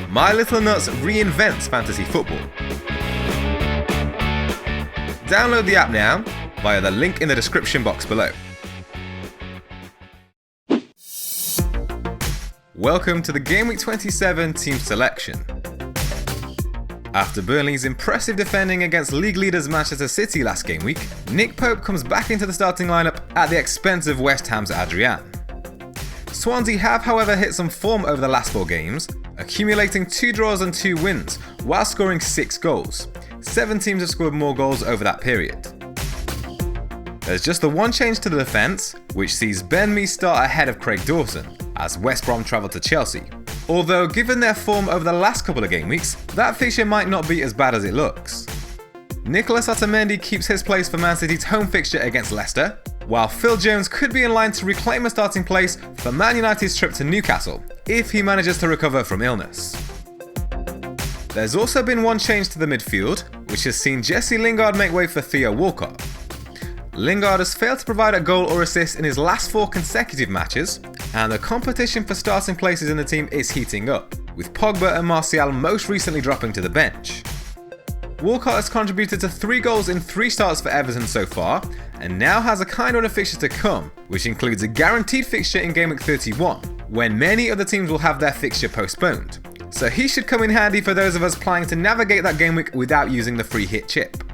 My Little Nuts reinvents fantasy football. Download the app now via the link in the description box below. Welcome to the Gameweek 27 team selection. After Burnley's impressive defending against league leaders Manchester City last game week, Nick Pope comes back into the starting lineup at the expense of West Ham's Adrian. Swansea have however hit some form over the last 4 games, accumulating 2 draws and 2 wins while scoring 6 goals. 7 teams have scored more goals over that period. There's just the one change to the defence, which sees Ben Mee start ahead of Craig Dawson, as West Brom travel to Chelsea. Although given their form over the last couple of game weeks, that fixture might not be as bad as it looks. Nicolas Otamendi keeps his place for Man City's home fixture against Leicester, while Phil Jones could be in line to reclaim a starting place for Man United's trip to Newcastle, if he manages to recover from illness. There's also been one change to the midfield, which has seen Jesse Lingard make way for Theo Walcott. Lingard has failed to provide a goal or assist in his last 4 consecutive matches, and the competition for starting places in the team is heating up, with Pogba and Martial most recently dropping to the bench. Walcott has contributed to 3 goals in 3 starts for Everton so far, and now has a kind run of fixtures to come, which includes a guaranteed fixture in Gameweek 31, when many other teams will have their fixture postponed. So he should come in handy for those of us planning to navigate that game week without using the free hit chip.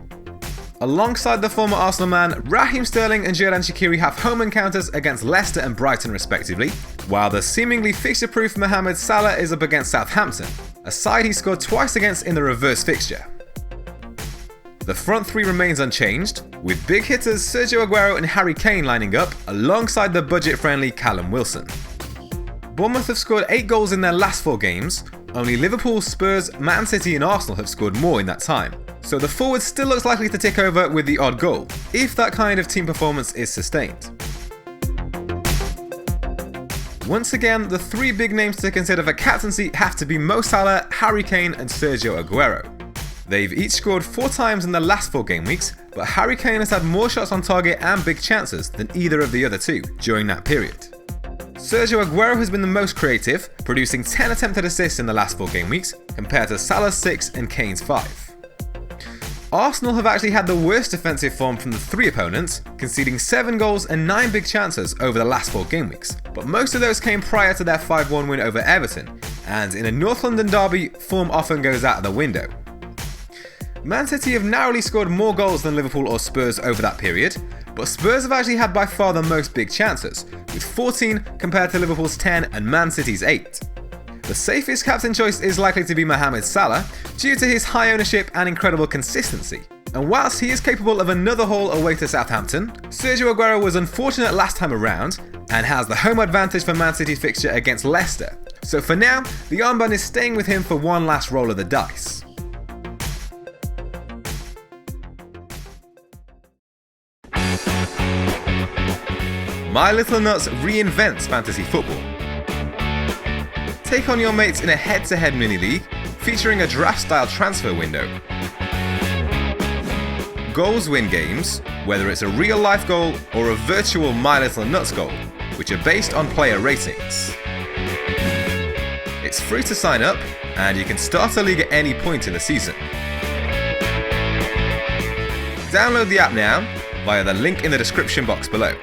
Alongside the former Arsenal man, Raheem Sterling and Xherdan Shaqiri have home encounters against Leicester and Brighton respectively, while the seemingly fixture-proof Mohamed Salah is up against Southampton, a side he scored twice against in the reverse fixture. The front 3 remains unchanged, with big hitters Sergio Aguero and Harry Kane lining up alongside the budget-friendly Callum Wilson. Bournemouth have scored 8 goals in their last 4 games. Only Liverpool, Spurs, Man City and Arsenal have scored more in that time, so the forward still looks likely to tick over with the odd goal, if that kind of team performance is sustained. Once again, the 3 big names to consider for captaincy have to be Mo Salah, Harry Kane and Sergio Aguero. They've each scored 4 times in the last 4 game weeks, but Harry Kane has had more shots on target and big chances than either of the other 2 during that period. Sergio Aguero has been the most creative, producing 10 attempted assists in the last 4 game weeks, compared to Salah's 6 and Kane's 5. Arsenal have actually had the worst defensive form from the 3 opponents, conceding 7 goals and 9 big chances over the last 4 game weeks, but most of those came prior to their 5-1 win over Everton, and in a North London derby, form often goes out of the window. Man City have narrowly scored more goals than Liverpool or Spurs over that period, but Spurs have actually had by far the most big chances, with 14 compared to Liverpool's 10 and Man City's 8. The safest captain choice is likely to be Mohamed Salah, due to his high ownership and incredible consistency. And whilst he is capable of another haul away to Southampton, Sergio Aguero was unfortunate last time around, and has the home advantage for Man City's fixture against Leicester. So for now, the armband is staying with him for one last roll of the dice. My Little Nuts reinvents fantasy football. Take on your mates in a head-to-head mini-league featuring a draft-style transfer window. Goals win games, whether it's a real-life goal or a virtual My Little Nuts goal, which are based on player ratings. It's free to sign up, and you can start a league at any point in the season. Download the app now via the link in the description box below.